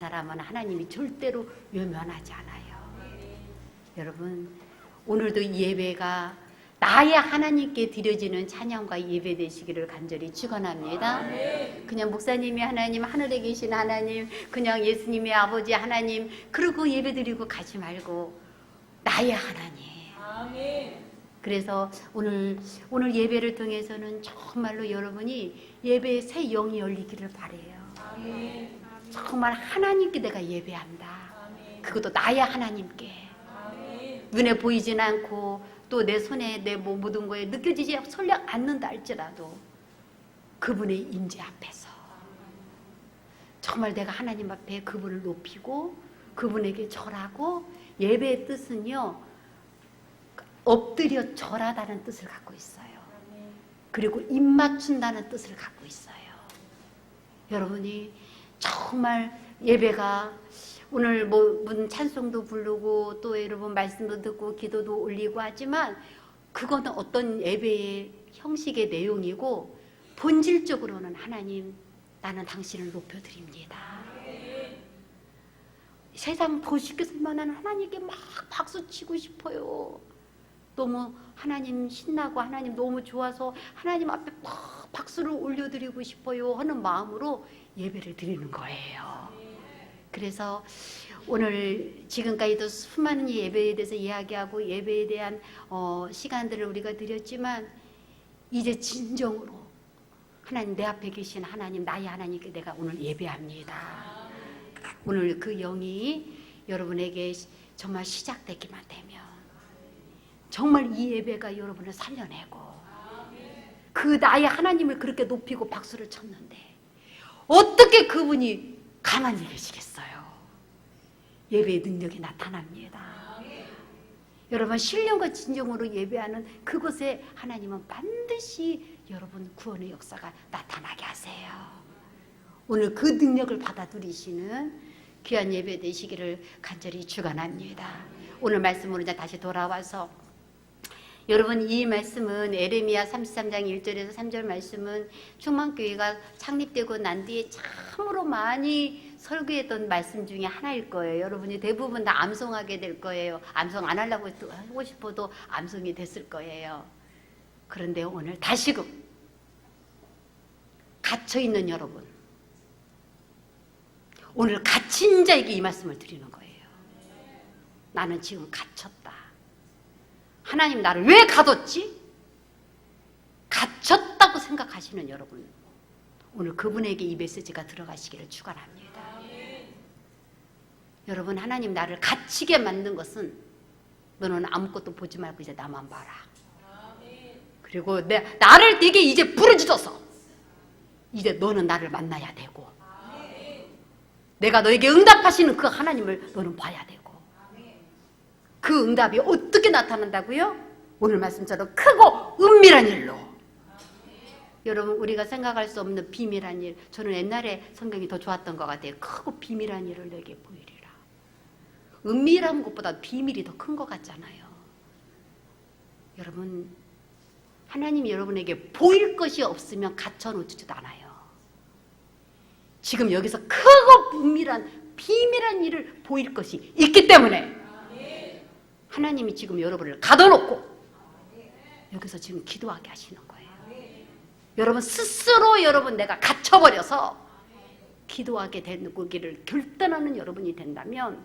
사람은 하나님이 절대로 외면하지 않아요. 여러분, 오늘도 이 예배가 나의 하나님께 드려지는 찬양과 예배 되시기를 간절히 축원합니다. 그냥 목사님이 하나님, 하늘에 계신 하나님, 그냥 예수님의 아버지 하나님, 그러고 예배 드리고 가지 말고 나의 하나님. 그래서 오늘 예배를 통해서는 정말로 여러분이 예배의 새 영이 열리기를 바라요. 정말 하나님께 내가 예배한다. 그것도 나의 하나님께. 눈에 보이진 않고 또 내 손에 내 모든 거에 느껴지지 설령 않는다 할지라도 그분의 임재 앞에서 정말 내가 하나님 앞에 그분을 높이고 그분에게 절하고, 예배의 뜻은요 엎드려 절하다는 뜻을 갖고 있어요. 그리고 입 맞춘다는 뜻을 갖고 있어요. 여러분이 정말 예배가 오늘 무슨 찬송도 부르고 또 여러분 말씀도 듣고 기도도 올리고 하지만 그거는 어떤 예배의 형식의 내용이고 본질적으로는 하나님, 나는 당신을 높여드립니다. 세상 더 쉽게 살만한 하나님께 막 박수치고 싶어요. 너무 하나님 신나고 하나님 너무 좋아서 하나님 앞에 막 박수를 올려드리고 싶어요 하는 마음으로 예배를 드리는 거예요. 그래서 오늘 지금까지도 수많은 예배에 대해서 이야기하고 예배에 대한 시간들을 우리가 드렸지만 이제 진정으로 하나님, 내 앞에 계신 하나님, 나의 하나님께 내가 오늘 예배합니다. 오늘 그 영이 여러분에게 정말 시작되기만 되면 정말 이 예배가 여러분을 살려내고 그 나의 하나님을 그렇게 높이고 박수를 쳤는데 어떻게 그분이 가만히 계시겠어요? 예배의 능력이 나타납니다. 여러분, 신령과 진정으로 예배하는 그곳에 하나님은 반드시 여러분 구원의 역사가 나타나게 하세요. 오늘 그 능력을 받아 누리시는 귀한 예배 되시기를 간절히 축원합니다. 오늘 말씀으로 이제 다시 돌아와서 여러분, 이 말씀은 에레미야 33장 1절에서 3절 말씀은 충만교회가 창립되고 난 뒤에 참으로 많이 설교했던 말씀 중에 하나일 거예요. 여러분이 대부분 다 암송하게 될 거예요. 암송 안 하려고 하고 싶어도 암송이 됐을 거예요. 그런데 오늘 다시금 갇혀있는 여러분, 오늘 갇힌 자에게 이 말씀을 드리는 거예요. 나는 지금 갇혔다. 하나님 나를 왜 가뒀지? 갇혔다고 생각하시는 여러분, 오늘 그분에게 이 메시지가 들어가시기를 축원합니다. 여러분, 하나님 나를 갇히게 만든 것은 너는 아무것도 보지 말고 이제 나만 봐라. 그리고 나를 네게 이제 부르짖어서 이제 너는 나를 만나야 되고 내가 너에게 응답하시는 그 하나님을 너는 봐야 되고 그 응답이 어떻게 나타난다고요? 오늘 말씀처럼 크고 은밀한 일로. 여러분, 우리가 생각할 수 없는 비밀한 일, 저는 옛날에 성경이 더 좋았던 것 같아요. 크고 비밀한 일을 내게 보이리라. 은밀한 것보다 비밀이 더 큰 것 같잖아요. 여러분, 하나님이 여러분에게 보일 것이 없으면 갇혀놓지도 않아요. 지금 여기서 크고 은밀한 비밀한 일을 보일 것이 있기 때문에 하나님이 지금 여러분을 가둬놓고 여기서 지금 기도하게 하시는 거예요. 여러분 스스로 여러분 내가 갇혀버려서 기도하게 되기를 결단하는 여러분이 된다면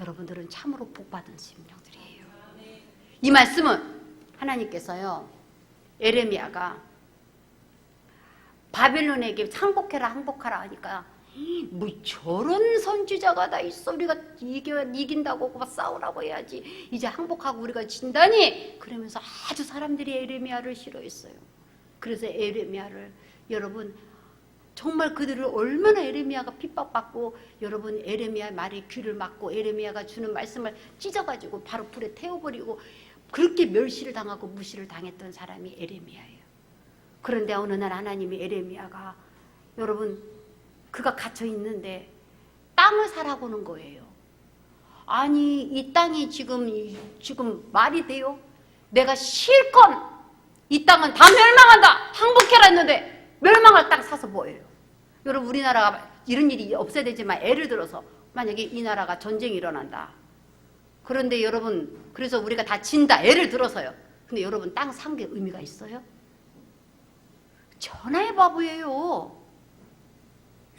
여러분들은 참으로 복받은 심령들이에요. 이 말씀은 하나님께서요, 에레미야가 바빌론에게 항복하라 하니까 뭐 저런 선지자가 다 있어, 우리가 이긴다고 막 싸우라고 해야지 이제 항복하고 우리가 진다니, 그러면서 아주 사람들이 에레미야를 싫어했어요. 그래서 에레미야를, 여러분 정말 그들을 얼마나 에레미야가 핍박받고 여러분 에레미야 말에 귀를 막고 에레미야가 주는 말씀을 찢어가지고 바로 불에 태워버리고 그렇게 멸시를 당하고 무시를 당했던 사람이 에레미야예요. 그런데 어느 날 하나님이 에레미야가, 여러분 그가 갇혀 있는데 땅을 사라고는 거예요. 아니 이 땅이 지금 말이 돼요? 내가 실컷 이 땅은 다 멸망한다, 항복해라 했는데 멸망할 땅 사서 뭐예요? 여러분 우리나라가 이런 일이 없어야 되지만 예를 들어서 만약에 이 나라가 전쟁이 일어난다. 그런데 여러분 그래서 우리가 다 진다. 예를 들어서요. 근데 여러분 땅 산 게 의미가 있어요? 천하의 바보예요.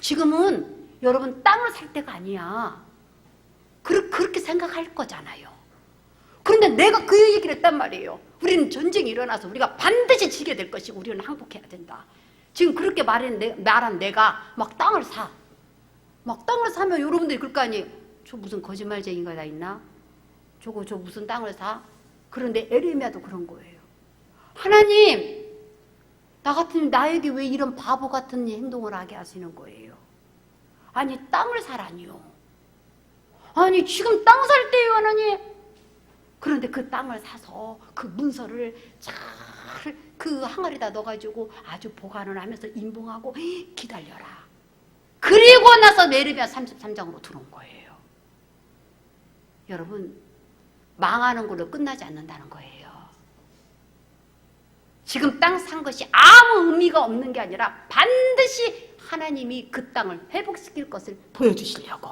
지금은 여러분 땅을 살 때가 아니야. 그렇게 생각할 거잖아요. 그런데 내가 그 얘기를 했단 말이에요. 우리는 전쟁이 일어나서 우리가 반드시 지게 될 것이고 우리는 항복해야 된다. 지금 그렇게 말한 내가 막 땅을 사. 막 땅을 사면 여러분들이 그럴 거 아니에요. 저 무슨 거짓말쟁이가 다 있나? 저 무슨 땅을 사? 그런데 에레미야도 그런 거예요. 하나님, 나 같으면 나에게 왜 이런 바보 같은 행동을 하게 하시는 거예요? 아니 땅을 사라니요. 아니 지금 땅 살 때예요 하나님. 그런데 그 땅을 사서 그 문서를 잘 그 항아리에다 넣어가지고 아주 보관을 하면서 인봉하고 기다려라. 그리고 나서 에레미야 33장으로 들어온 거예요. 여러분 망하는 걸로 끝나지 않는다는 거예요. 지금 땅 산 것이 아무 의미가 없는 게 아니라 반드시 하나님이 그 땅을 회복시킬 것을 보여주시려고.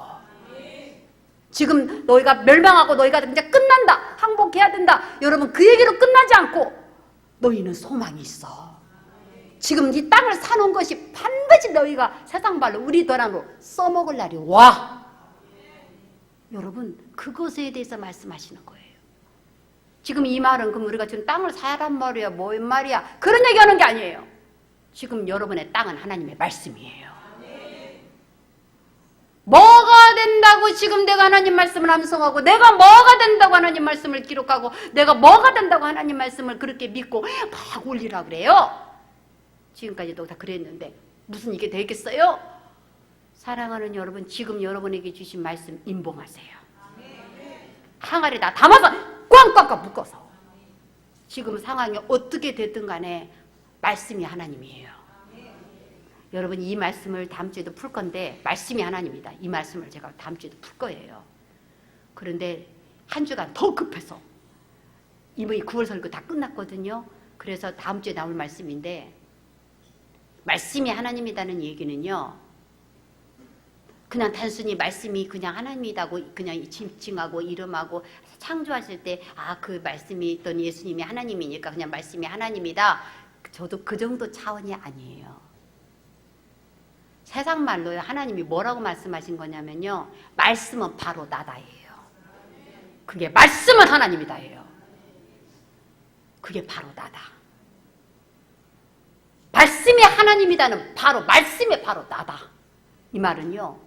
지금 너희가 멸망하고 너희가 이제 끝난다. 항복해야 된다. 여러분 그 얘기로 끝나지 않고 너희는 소망이 있어. 지금 이 땅을 사놓은 것이 반드시 너희가 세상 발로 우리 도랑으로 써먹을 날이 와. 여러분 그것에 대해서 말씀하시는 거예요. 지금 이 말은 그럼 우리가 지금 땅을 사란 말이야 뭐란 말이야 그런 얘기하는 게 아니에요. 지금 여러분의 땅은 하나님의 말씀이에요. 뭐가 된다고 지금 내가 하나님 말씀을 암송하고 내가 뭐가 된다고 하나님 말씀을 기록하고 내가 뭐가 된다고 하나님 말씀을 그렇게 믿고 막 올리라 그래요. 지금까지도 다 그랬는데 무슨 이게 되겠어요? 사랑하는 여러분 지금 여러분에게 주신 말씀 인봉하세요. 항아리에다 담아서 꽝꽝꽝 묶어서 지금 상황이 어떻게 됐든 간에 말씀이 하나님이에요. 여러분 이 말씀을 다음 주에도 풀 건데 말씀이 하나님입니다. 이 말씀을 제가 다음 주에도 풀 거예요. 그런데 한 주간 더 급해서 이번에 9월 설교 다 끝났거든요. 그래서 다음 주에 나올 말씀인데 말씀이 하나님이라는 얘기는요. 그냥 단순히 말씀이 그냥 하나님이라고 그냥 칭하고 이름하고 창조하실 때 그 말씀이 있던 예수님이 하나님이니까 그냥 말씀이 하나님이다. 저도 그 정도 차원이 아니에요. 세상 말로 하나님이 뭐라고 말씀하신 거냐면요. 말씀은 바로 나다예요. 그게 말씀은 하나님이다예요. 그게 바로 나다. 말씀이 하나님이다는 바로 말씀이 바로 나다. 이 말은요.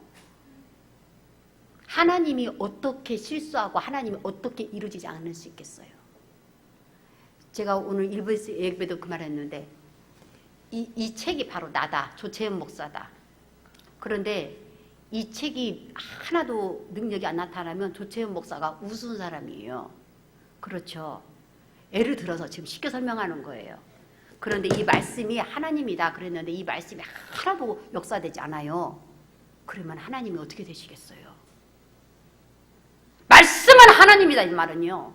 하나님이 어떻게 실수하고 하나님이 어떻게 이루어지지 않을 수 있겠어요. 제가 오늘 일부에서 예배도 그 말했는데 이 책이 바로 나다. 조채연 목사다. 그런데 이 책이 하나도 능력이 안 나타나면 조채연 목사가 우스운 사람이에요. 그렇죠. 예를 들어서 지금 쉽게 설명하는 거예요. 그런데 이 말씀이 하나님이다 그랬는데 이 말씀이 하나도 역사되지 않아요. 그러면 하나님이 어떻게 되시겠어요? 말씀은 하나님이다 이 말은요.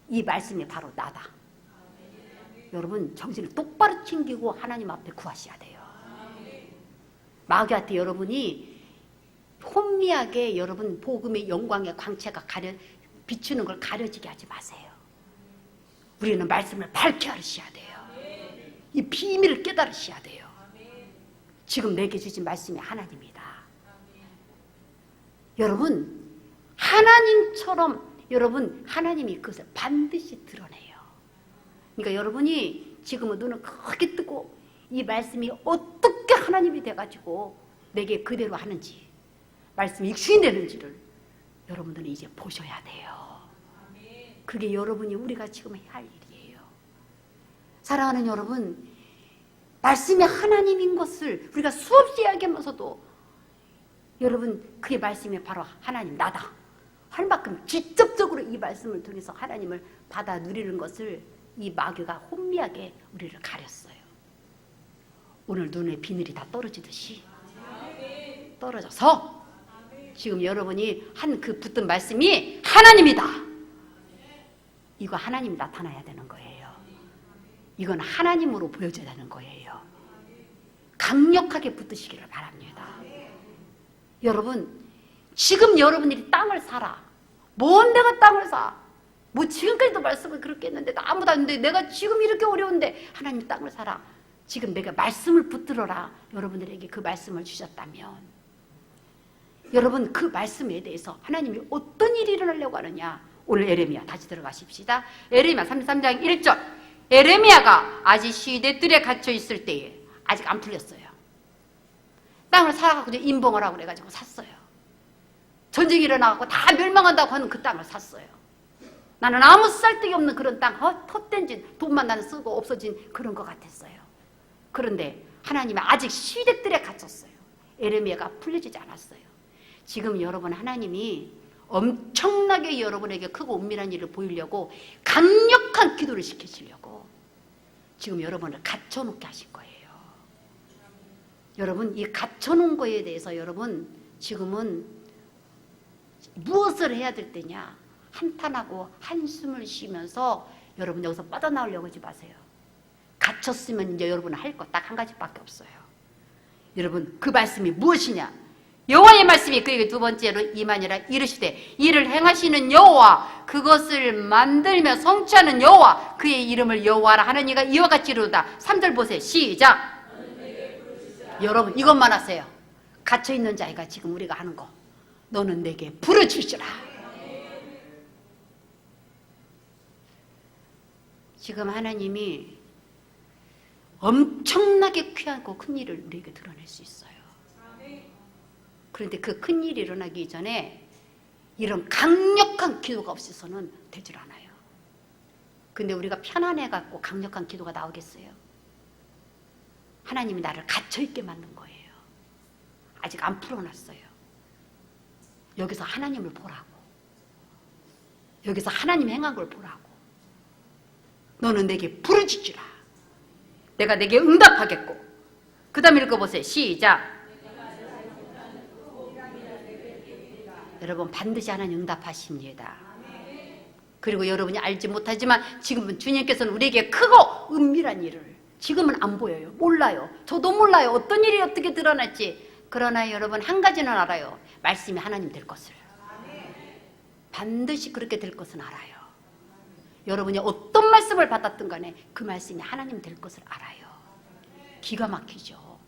이 말씀이 바로 나다. 여러분 정신을 똑바로 챙기고 하나님 앞에 구하셔야 돼요. 마귀한테 여러분이 혼미하게 여러분 복음의 영광의 광채가 비추는 걸 가려지게 하지 마세요. 우리는 말씀을 밝게 하셔야 돼요. 이 비밀을 깨달으셔야 돼요. 지금 내게 주신 말씀이 하나님이다. 여러분 하나님처럼 여러분 하나님이 그것을 반드시 드러내요. 그러니까 여러분이 지금은 눈을 크게 뜨고 이 말씀이 어떻게 하나님이 돼가지고 내게 그대로 하는지 말씀이 익신되는지를 여러분들은 이제 보셔야 돼요. 그게 여러분이 우리가 지금 해야 할 일이에요. 사랑하는 여러분 말씀이 하나님인 것을 우리가 수없이 이야기하면서도 여러분 그의 말씀이 바로 하나님 나다 할 만큼 직접적으로 이 말씀을 통해서 하나님을 받아 누리는 것을 이 마귀가 혼미하게 우리를 가렸어요. 오늘 눈에 비늘이 다 떨어지듯이 떨어져서 지금 여러분이 한 그 붙든 말씀이 하나님이다. 이거 하나님 나타나야 되는 거예요. 이건 하나님으로 보여져야 되는 거예요. 강력하게 붙드시기를 바랍니다. 여러분, 지금 여러분들이 땅을 사라. 뭔 내가 땅을 사? 뭐 지금까지도 말씀을 그렇게 했는데 아무도 안 돼. 내가 지금 이렇게 어려운데 하나님 땅을 사라. 지금 내가 말씀을 붙들어라. 여러분들에게 그 말씀을 주셨다면 여러분 그 말씀에 대해서 하나님이 어떤 일이 일어나려고 하느냐. 오늘 에레미야 다시 들어가십시다. 에레미야 33장 1절. 에레미야가 아직 시대들에 갇혀 있을 때에 아직 안 풀렸어요. 땅을 사갖고 인봉을 하고 그래가지고 샀어요. 전쟁이 일어나고 다 멸망한다고 하는 그 땅을 샀어요. 나는 아무 쓸데기 없는 그런 땅, 헛된 짓, 돈만 나는 쓰고 없어진 그런 것 같았어요. 그런데 하나님이 아직 시대들에 갇혔어요. 에레미야가 풀려지지 않았어요. 지금 여러분 하나님이 엄청나게 여러분에게 크고 은밀한 일을 보이려고 강력한 기도를 시키시려고 지금 여러분을 갇혀놓게 하신 거예요. 여러분 이 갇혀놓은 거에 대해서 여러분 지금은 무엇을 해야 될 때냐. 한탄하고 한숨을 쉬면서 여러분 여기서 빠져나오려고 하지 마세요. 갇혔으면 이제 여러분은 할 거 딱 한 가지밖에 없어요. 여러분 그 말씀이 무엇이냐. 여호와의 말씀이 그에게 두 번째로 임하니라. 이르시되 이를 행하시는 여호와 그것을 만들며 성취하는 여호와 그의 이름을 여호와라 하는 이가 이와 같이 이루다. 3절 보세요. 시작. 여러분 이것만 하세요. 갇혀있는 자가 지금 우리가 하는 거. 너는 내게 부르짖으라. 지금 하나님이 엄청나게 귀하고 큰 일을 우리에게 드러낼 수 있어요. 그런데 그 큰 일이 일어나기 전에 이런 강력한 기도가 없어서는 되질 않아요. 근데 우리가 편안해갖고 강력한 기도가 나오겠어요? 하나님이 나를 갇혀있게 만든 거예요. 아직 안 풀어놨어요. 여기서 하나님을 보라고. 여기서 하나님 행한 걸 보라고. 너는 내게 부르짖으라. 내가 내게 응답하겠고. 그 다음 읽어보세요. 시작. 여러분 반드시 하나님 응답하십니다. 그리고 여러분이 알지 못하지만 지금은 주님께서는 우리에게 크고 은밀한 일을 지금은 안 보여요. 몰라요. 저도 몰라요. 어떤 일이 어떻게 드러날지. 그러나 여러분 한 가지는 알아요. 말씀이 하나님 될 것을. 반드시 그렇게 될 것은 알아요. 여러분이 어떤 말씀을 받았든 간에 그 말씀이 하나님 될 것을 알아요. 기가 막히죠.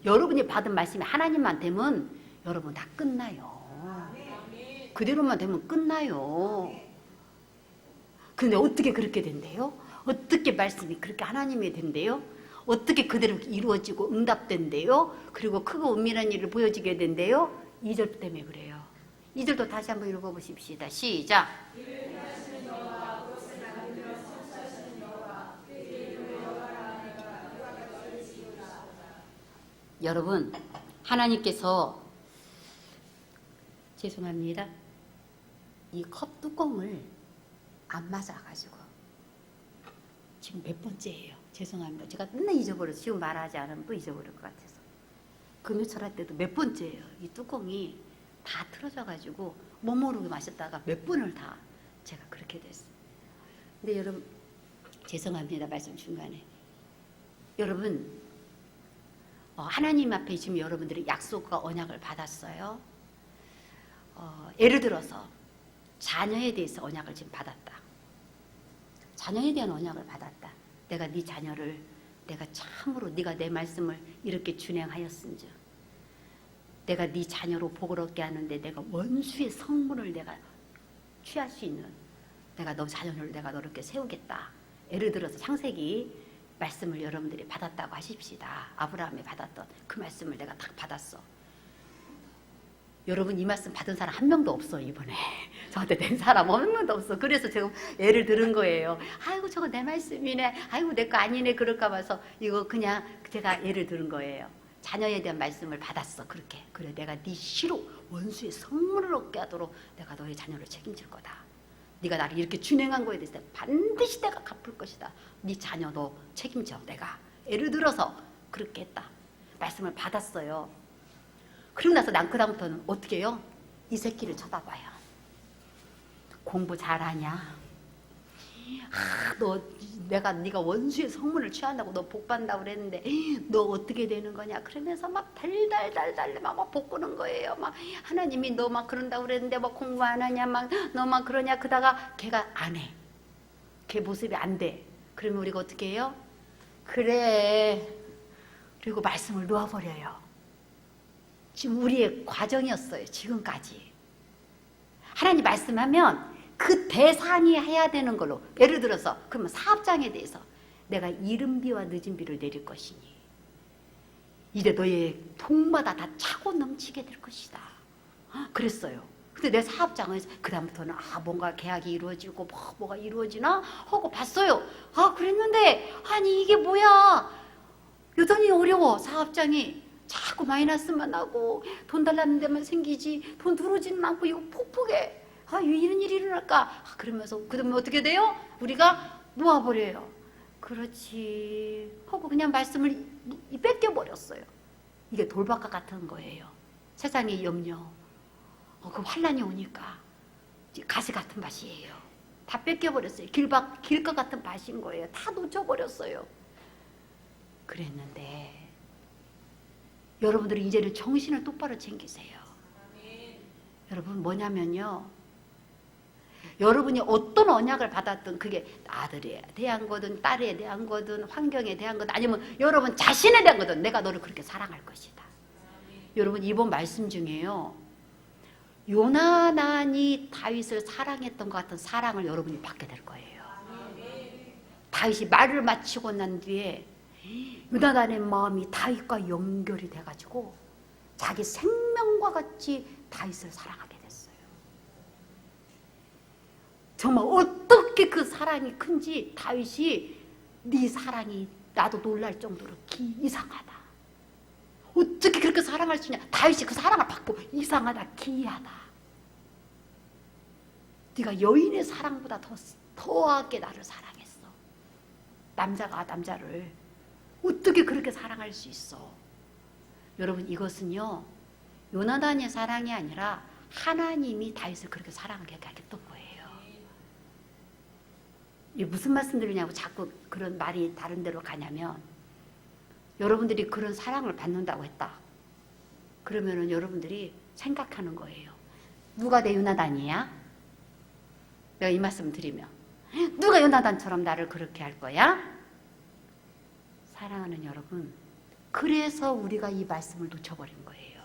여러분이 받은 말씀이 하나님만 되면 여러분 다 끝나요. 그대로만 되면 끝나요. 근데 어떻게 그렇게 된대요? 어떻게 말씀이 그렇게 하나님이 된대요? 어떻게 그대로 이루어지고 응답된대요? 그리고 크고 은밀한 일을 보여지게 된대요? 2절 때문에 그래요. 2절도 다시 한번 읽어보십시다. 시작. 여러분 하나님께서 죄송합니다. 이 컵 뚜껑을 안 맞아가지고 지금 몇 번째예요. 죄송합니다. 제가 맨날 잊어버려서 지금 말하지 않으면 또 잊어버릴 것 같아서 금요철 할 때도 몇 번째예요. 이 뚜껑이 다 틀어져가지고 못 모르고 마셨다가 몇 번을 다 제가 그렇게 됐어요. 근데 여러분 죄송합니다. 말씀 중간에 여러분 하나님 앞에 지금 여러분들이 약속과 언약을 받았어요. 예를 들어서 자녀에 대해서 언약을 지금 받았다. 자녀에 대한 언약을 받았다. 내가 네 자녀를 내가 참으로 네가 내 말씀을 이렇게 준행하였은즉 내가 네 자녀로 복을 얻게 하는데 내가 원수의 성문을 내가 취할 수 있는 내가 너 자녀를 내가 너렇게 세우겠다. 예를 들어서 창세기 말씀을 여러분들이 받았다고 하십시다. 아브라함이 받았던 그 말씀을 내가 딱 받았어. 여러분 이 말씀 받은 사람 한 명도 없어. 이번에 저한테 된 사람 한 명도 없어. 그래서 지금 예를 들은 거예요. 아이고 저거 내 말씀이네. 아이고 내 거 아니네. 그럴까 봐서 이거 그냥 제가 예를 들은 거예요. 자녀에 대한 말씀을 받았어. 그렇게. 그래 내가 네 시로 원수의 성문을 얻게 하도록 내가 너의 자녀를 책임질 거다. 네가 나를 이렇게 준행한 거에 대해서 반드시 내가 갚을 것이다. 네 자녀도 책임져 내가. 예를 들어서 그렇게 했다. 말씀을 받았어요. 그러고 나서 난 그다음부터는 어떻게 해요? 이 새끼를 쳐다봐요. 공부 잘하냐? 너 내가 네가 원수의 성문을 취한다고 너 복받는다고 그랬는데 너 어떻게 되는 거냐 그러면서 막 달달달달 막 볶는 거예요. 막 하나님이 너 막 그런다고 그랬는데 뭐 공부 안 하냐 막 너 막 그러냐 그다가 걔가 안 해. 걔 모습이 안 돼. 그러면 우리가 어떻게 해요? 그래. 그리고 말씀을 놓아버려요. 지금 우리의 과정이었어요. 지금까지. 하나님 말씀하면 그 대상이 해야 되는 걸로 예를 들어서 그러면 사업장에 대해서 내가 이른 비와 늦은 비를 내릴 것이니 이제 너의 통마다 다 차고 넘치게 될 것이다. 그랬어요. 근데 내 사업장은 그 다음부터는 뭔가 계약이 이루어지고 뭐가 이루어지나 하고 봤어요. 그랬는데 아니 이게 뭐야 여전히 어려워. 사업장이 자꾸 마이너스만 나고 돈 달라는 데만 생기지 돈 들어오지는 않고 이거 폭폭해. 왜 이런 일이 일어날까? 그러면서 그러면 어떻게 돼요? 우리가 놓아버려요. 그렇지 하고 그냥 말씀을 뺏겨버렸어요. 이게 돌박과 같은 거예요. 세상의 염려 그 환란이 오니까 가시 같은 밭이에요. 다 뺏겨버렸어요. 길것 같은 밭인 거예요. 다 놓쳐버렸어요. 그랬는데 여러분들이 이제는 정신을 똑바로 챙기세요. 여러분 뭐냐면요. 여러분이 어떤 언약을 받았든 그게 아들에 대한 거든 딸에 대한 거든 환경에 대한 거든 아니면 여러분 자신에 대한 거든 내가 너를 그렇게 사랑할 것이다. 여러분 이번 말씀 중에요. 요나단이 다윗을 사랑했던 것 같은 사랑을 여러분이 받게 될 거예요. 다윗이 말을 마치고 난 뒤에 요나단의 마음이 다윗과 연결이 돼가지고 자기 생명과 같이 다윗을 사랑하게 됐어요. 정말 어떻게 그 사랑이 큰지 다윗이 네 사랑이 나도 놀랄 정도로 이상하다. 어떻게 그렇게 사랑할 수 있냐. 다윗이 그 사랑을 받고 이상하다 기이하다. 네가 여인의 사랑보다 더하게 나를 사랑했어. 남자가 남자를 어떻게 그렇게 사랑할 수 있어. 여러분 이것은요 요나단의 사랑이 아니라 하나님이 다윗을 그렇게 사랑하게 하겠던 거예요. 이게 무슨 말씀 드리냐고 자꾸 그런 말이 다른 데로 가냐면 여러분들이 그런 사랑을 받는다고 했다. 그러면은 여러분들이 생각하는 거예요. 누가 내 요나단이야? 내가 이 말씀 드리면 누가 요나단처럼 나를 그렇게 할 거야? 사랑하는 여러분, 그래서 우리가 이 말씀을 놓쳐버린 거예요.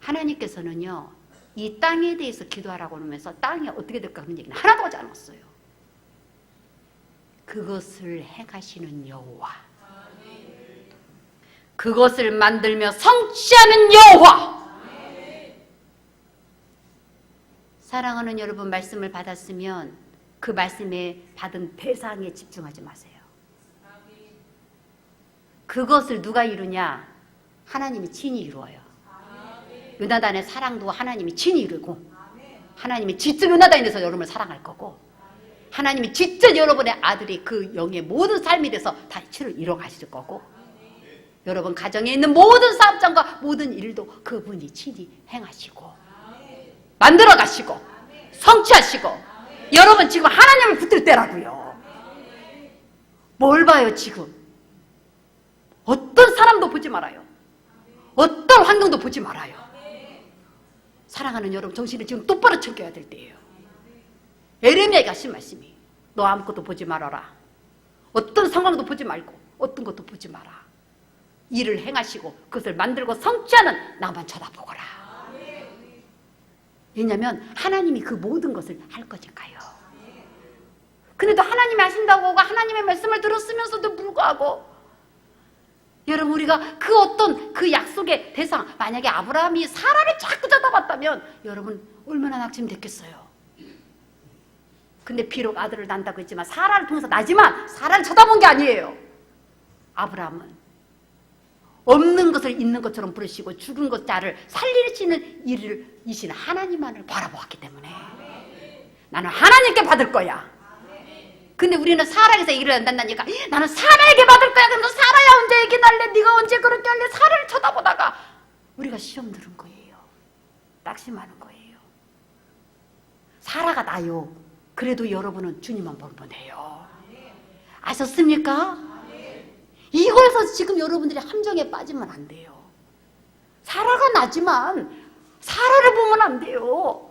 하나님께서는요 이 땅에 대해서 기도하라고 하면서 땅이 어떻게 될까 그런 얘기는 하나도 하지 않았어요. 그것을 행하시는 여호와, 그것을 만들며 성취하는 여호와. 사랑하는 여러분, 말씀을 받았으면 그 말씀에 받은 대상에 집중하지 마세요. 그것을 누가 이루냐? 하나님이 친히 이루어요. 요나단의 사랑도 하나님이 친히 이루고 하나님이 직접 요나단에 대해서 여러분을 사랑할 거고 하나님이 직접 여러분의 아들이 그 영의 모든 삶에 대해서 다 치를 이뤄 가실 거고 여러분 가정에 있는 모든 사업장과 모든 일도 그분이 친히 행하시고 만들어 가시고 성취하시고 여러분 지금 하나님을 붙들 때라고요. 뭘 봐요 지금? 어떤 사람도 보지 말아요. 어떤 환경도 보지 말아요. 사랑하는 여러분 정신을 지금 똑바로 챙겨야 될 때예요. 에레미야가 하신 말씀이 너 아무것도 보지 말아라. 어떤 상황도 보지 말고 어떤 것도 보지 마라. 일을 행하시고 그것을 만들고 성취하는 나만 쳐다보거라. 왜냐하면 하나님이 그 모든 것을 할 거니까요. 그래도 하나님이 하신다고 하고 하나님의 말씀을 들었으면서도 불구하고 여러분 우리가 그 어떤 그 약속의 대상 만약에 아브라함이 사라를 자꾸 쳐다봤다면 여러분 얼마나 낙심됐겠어요. 근데 비록 아들을 낳는다고 했지만 사라를 통해서 나지만 사라를 쳐다본 게 아니에요. 아브라함은 없는 것을 있는 것처럼 부르시고 죽은 것 자를 살리시는 일을 이신 하나님만을 바라보았기 때문에 나는 하나님께 받을 거야. 근데 우리는 사라에서 일을 한다니까 나는 사라에게 받을 거야. 그럼 사라야 언제 얘기 날래? 네가 언제 그렇게 할래? 사라를 쳐다보다가 우리가 시험 들은 거예요. 낙심하는 거예요. 사라가 나요. 그래도 여러분은 주님만 보면 돼요. 아셨습니까? 이거에서 지금 여러분들이 함정에 빠지면 안 돼요. 사라가 나지만 사라를 보면 안 돼요.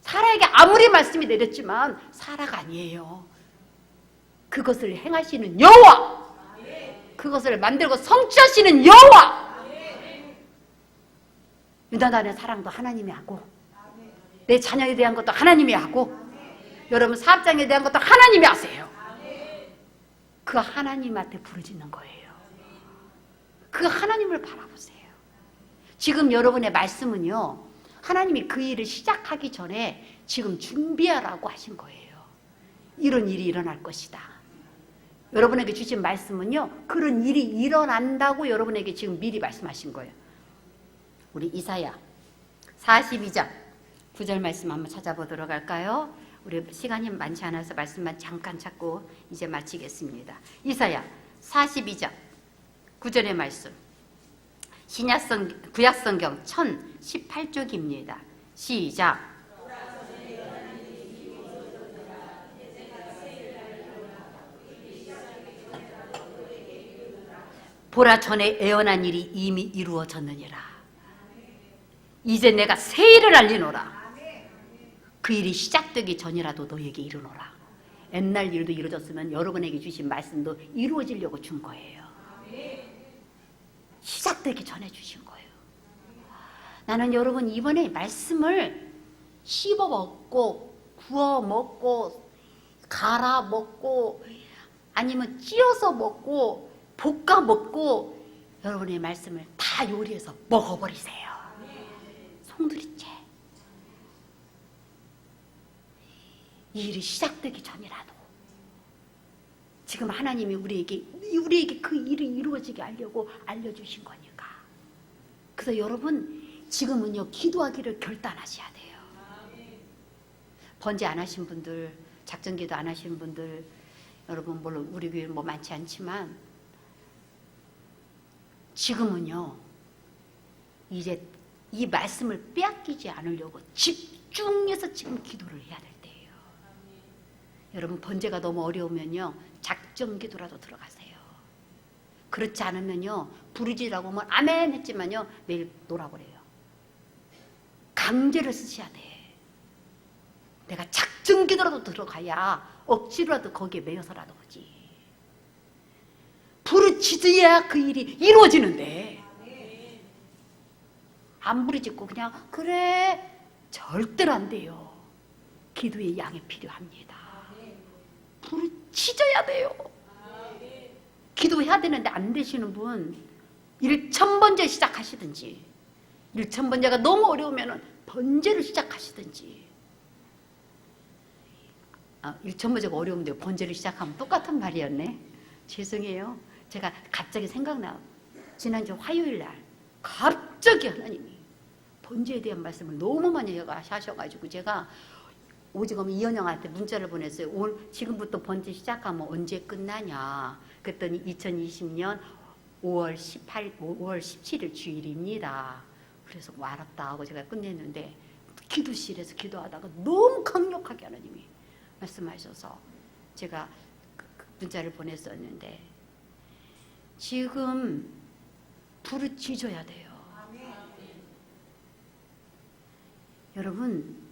사라에게 아무리 말씀이 내렸지만 사라가 아니에요. 그것을 행하시는 여호와, 그것을 만들고 성취하시는 여호와. 유다단의 사랑도 하나님이 하고, 내 자녀에 대한 것도 하나님이 하고, 여러분 사업장에 대한 것도 하나님이 하세요. 그 하나님한테 부르짖는 거예요. 그 하나님을 바라보세요. 지금 여러분의 말씀은요, 하나님이 그 일을 시작하기 전에 지금 준비하라고 하신 거예요. 이런 일이 일어날 것이다. 여러분에게 주신 말씀은요, 그런 일이 일어난다고 여러분에게 지금 미리 말씀하신 거예요. 우리 이사야 42장 9절 말씀 한번 찾아보도록 할까요? 우리 시간이 많지 않아서 말씀만 잠깐 찾고 이제 마치겠습니다. 이사야 42장 9절의 말씀, 구약성경 1018쪽입니다. 시작. 보라, 전에 애언한 일이 이미 이루어졌느니라. 이제 내가 새 일을 알리노라. 그 일이 시작되기 전이라도 너에게 이르노라. 옛날 일도 이루어졌으면 여러분에게 주신 말씀도 이루어지려고 준 거예요. 시작되기 전에 주신 거예요. 나는 여러분 이번에 말씀을 씹어 먹고 구워 먹고 갈아 먹고 아니면 찧어서 먹고 볶아 먹고 여러분의 말씀을 다 요리해서 먹어버리세요. 송두리째. 이 일이 시작되기 전이라도 지금 하나님이 우리에게 그 일이 이루어지게 하려고 알려주신 거니까. 그래서 여러분 지금은요, 기도하기를 결단하셔야 돼요. 번제 안 하신 분들, 작전기도 안 하신 분들, 여러분 물론 우리 교회는 뭐 많지 않지만 지금은요, 이제 이 말씀을 빼앗기지 않으려고 집중해서 지금 기도를 해야 될 때예요. 여러분 번제가 너무 어려우면요, 작전기도라도 들어가세요. 그렇지 않으면요, 부르짖으라고 하면 아멘 했지만요, 내일 놀아버려요. 강제를 쓰셔야 돼. 내가 작전기도라도 들어가야 억지로라도 거기에 매여서라도 오지. 부르짖어야 그 일이 이루어지는데 안 부르짖고 그냥 그래, 절대로 안 돼요. 기도의 양이 필요합니다. 부르짖어야 돼요. 기도해야 되는데 안 되시는 분 1000번째 시작하시든지, 1000번째가 너무 어려우면 번제를 시작하시든지. 1000번째가 어려운데 번제를 시작하면 똑같은 말이었네. 죄송해요. 제가 갑자기 생각나. 지난주 화요일 날 갑자기 하나님이 번제에 대한 말씀을 너무 많이 하셔가지고 제가 오직엄 이현영한테 문자를 보냈어요. 오늘 지금부터 번제 시작하면 언제 끝나냐. 그랬더니 2020년 5월 17일 주일입니다. 그래서 뭐 알았다 하고 제가 끝냈는데 기도실에서 기도하다가 너무 강력하게 하나님이 말씀하셔서 제가 문자를 보냈었는데 지금 부르짖어야 돼요. 여러분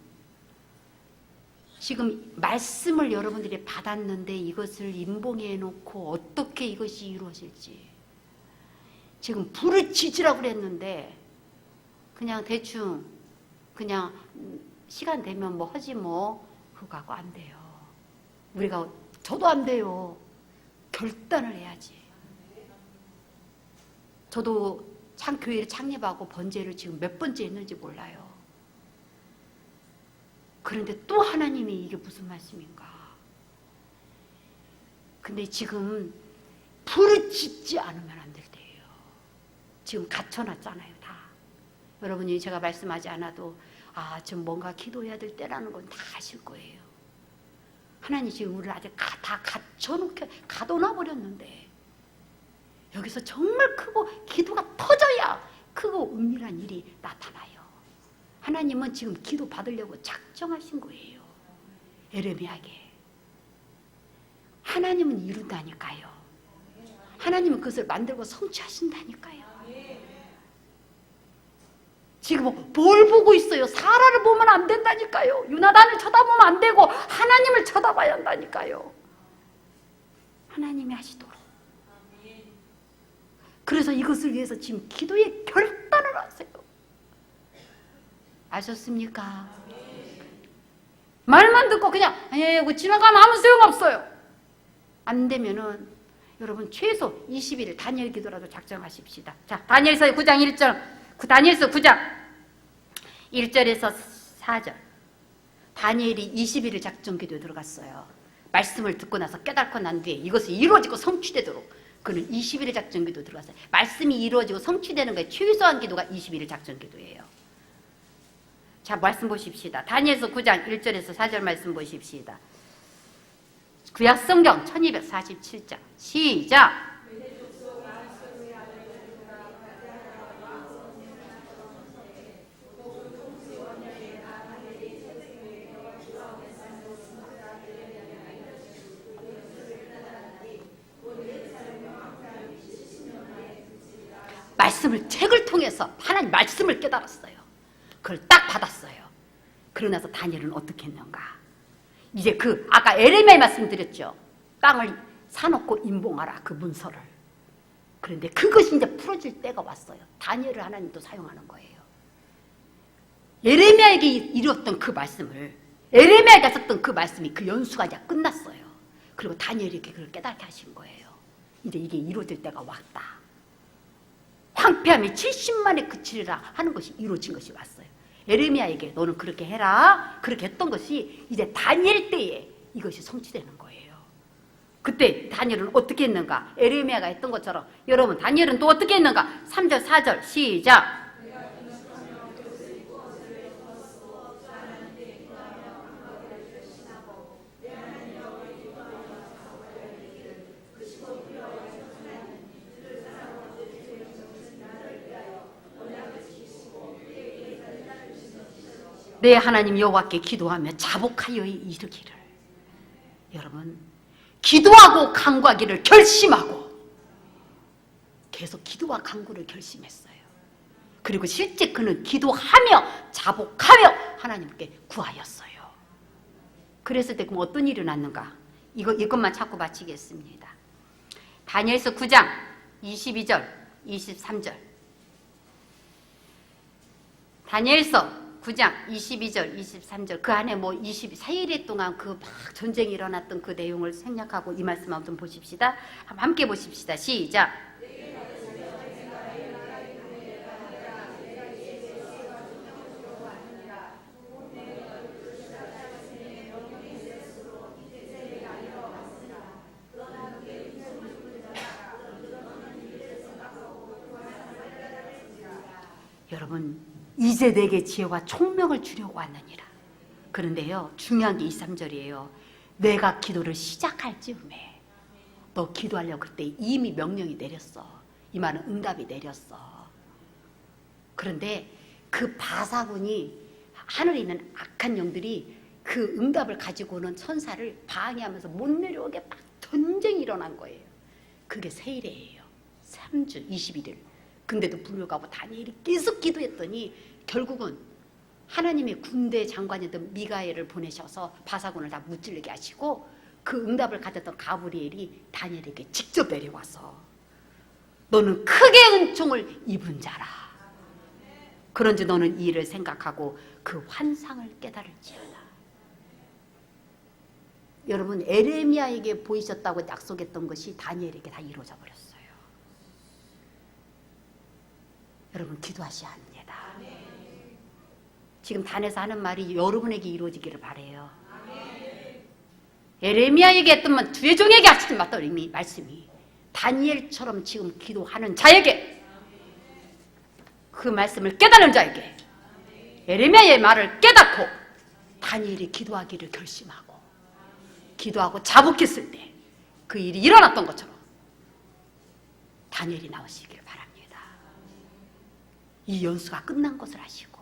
지금 말씀을 여러분들이 받았는데 이것을 임봉해 놓고 어떻게 이것이 이루어질지 지금 부르짖으라고 그랬는데 그냥 대충 그냥 시간 되면 뭐 하지 뭐 그거하고 안 돼요. 우리가 저도 안 돼요. 결단을 해야지. 저도 참 교회를 창립하고 번제를 지금 몇 번째 했는지 몰라요. 그런데 또 하나님이 이게 무슨 말씀인가. 근데 지금 부르짖지 않으면 안 될 때예요. 지금 갇혀놨잖아요 다. 여러분이 제가 말씀하지 않아도 지금 뭔가 기도해야 될 때라는 건 다 아실 거예요. 하나님 지금 우리를 아직 다 가둬놔 버렸는데 여기서 정말 크고 기도가 터져야 크고 은밀한 일이 나타나요. 하나님은 지금 기도 받으려고 작정하신 거예요. 에레미야에게. 하나님은 이룬다니까요. 하나님은 그것을 만들고 성취하신다니까요. 지금 뭘 보고 있어요? 사라를 보면 안 된다니까요. 유나단을 쳐다보면 안 되고 하나님을 쳐다봐야 한다니까요. 하나님이 하시도록. 그래서 이것을 위해서 지금 기도의 결단을 하세요. 아셨습니까? 말만 듣고 그냥 지나가면 아무 소용없어요. 안 되면은 여러분 최소 20일 다니엘 기도라도 작정하십시다. 자, 다니엘서 9장 1절, 다니엘서 9장 1절에서 4절. 다니엘이 20일을 작정 기도에 들어갔어요. 말씀을 듣고 나서 깨닫고 난 뒤에 이것이 이루어지고 성취되도록 그는 20일의 작정 기도 들어갔어요. 말씀이 이루어지고 성취되는 거에 최소한 기도가 20일의 작정 기도예요. 자, 말씀 보십시다. 다니엘서 9장 1절에서 4절 말씀 보십시다. 구약성경 1247장 시작. 말씀을 책을 통해서 하나님 말씀을 깨달았어요. 그걸 딱 받았어요. 그러고 나서 다니엘은 어떻게 했는가? 이제 아까 에레미야 말씀드렸죠. 땅을 사놓고 임봉하라, 그 문서를. 그런데 그것이 이제 풀어질 때가 왔어요. 다니엘을 하나님도 사용하는 거예요. 에레미야에게 이루었던 그 말씀을, 에레미야가 썼던 그 말씀이 그 연수가 이제 끝났어요. 그리고 다니엘에게 그걸 깨닫게 하신 거예요. 이제 이게 이루어질 때가 왔다. 황폐함이 70만에 그치리라 하는 것이 이루어진 것이 왔어요. 에레미야에게 너는 그렇게 해라, 그렇게 했던 것이 이제 다니엘 때에 이것이 성취되는 거예요. 그때 다니엘은 어떻게 했는가? 에레미야가 했던 것처럼 여러분 다니엘은 또 어떻게 했는가? 3절 4절 시작. 내 하나님 여호와께 기도하며 자복하여 이르기를. 여러분 기도하고 간구하기를 결심하고 계속 기도와 간구를 결심했어요. 그리고 실제 그는 기도하며 자복하며 하나님께 구하였어요. 그랬을 때 그럼 어떤 일이 났는가? 이것만 찾고 마치겠습니다. 다니엘서 9장 22절 23절. 다니엘서 9장 22절 23절. 그 안에 24일 동안 그 막 전쟁이 일어났던 그 내용을 생략하고 이 말씀 한번 보십시다. 함께 보십시다. 시작. 여러분 이제 내게 지혜와 총명을 주려고 왔느니라. 그런데요 중요한 게 23절이에요. 내가 기도를 시작할 즈음에 너 기도하려고 그때 이미 명령이 내렸어. 이 말은 응답이 내렸어. 그런데 그 바사군이 하늘에 있는 악한 영들이 그 응답을 가지고 오는 천사를 방해하면서 못 내려오게 막 전쟁이 일어난 거예요. 그게 세일이에요. 3주 21일. 근데도 불구하고 다니엘이 계속 기도했더니 결국은 하나님의 군대 장관이던 미가엘을 보내셔서 바사군을 다 무찌르게 하시고 그 응답을 가졌던 가브리엘이 다니엘에게 직접 내려와서 너는 크게 은총을 입은 자라. 그런지 너는 이 일을 생각하고 그 환상을 깨달을지어다. 여러분 에레미야에게 보이셨다고 약속했던 것이 다니엘에게 다 이루어져 버렸어요. 여러분 기도하셔야 합니다. 지금 단에서 하는 말이 여러분에게 이루어지기를 바라요. 에레미야에게 했던 주의종에게 하시지 마다 이미 말씀이 다니엘처럼 지금 기도하는 자에게 그 말씀을 깨달은 자에게 에레미야의 말을 깨닫고 다니엘이 기도하기를 결심하고 기도하고 자복했을 때 그 일이 일어났던 것처럼 다니엘이 나오시길 바랍니다. 이 연수가 끝난 것을 아시고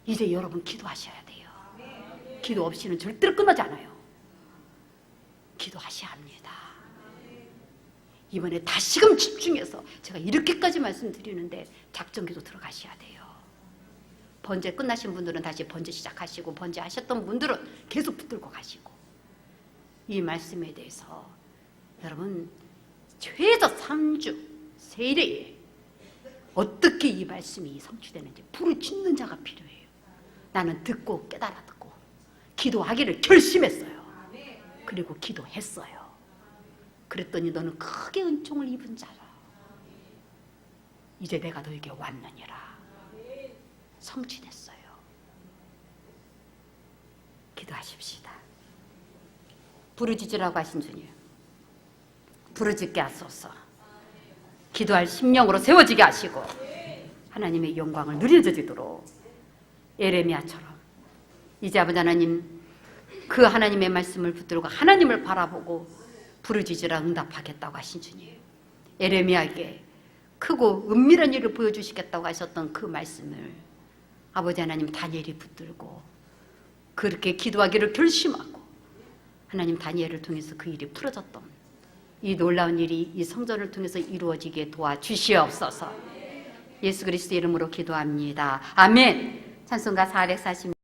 이제 여러분 기도하셔야 돼요. 기도 없이는 절대로 끝나지 않아요. 기도하셔야 합니다. 이번에 다시금 집중해서 제가 이렇게까지 말씀드리는데 작전기도 들어가셔야 돼요. 번제 끝나신 분들은 다시 번제 시작하시고, 번제 하셨던 분들은 계속 붙들고 가시고, 이 말씀에 대해서 여러분 최소 3주 세일에 어떻게 이 말씀이 성취되는지 부르짖는 자가 필요해요. 나는 듣고 깨달아 듣고 기도하기를 결심했어요. 그리고 기도했어요. 그랬더니 너는 크게 은총을 입은 자라. 이제 내가 너에게 왔느니라. 성취됐어요. 기도하십시다. 부르짖으라고 하신 주님, 부르짖게 하소서. 기도할 심령으로 세워지게 하시고 하나님의 영광을 누려지도록 예레미야처럼 이제 아버지 하나님, 그 하나님의 말씀을 붙들고 하나님을 바라보고 부르짖으라 응답하겠다고 하신 주님, 예레미야에게 크고 은밀한 일을 보여주시겠다고 하셨던 그 말씀을 아버지 하나님 다니엘이 붙들고 그렇게 기도하기를 결심하고 하나님 다니엘을 통해서 그 일이 풀어졌던 이 놀라운 일이 이 성전을 통해서 이루어지게 도와주시옵소서. 예수 그리스도 이름으로 기도합니다. 아멘. 찬송가 440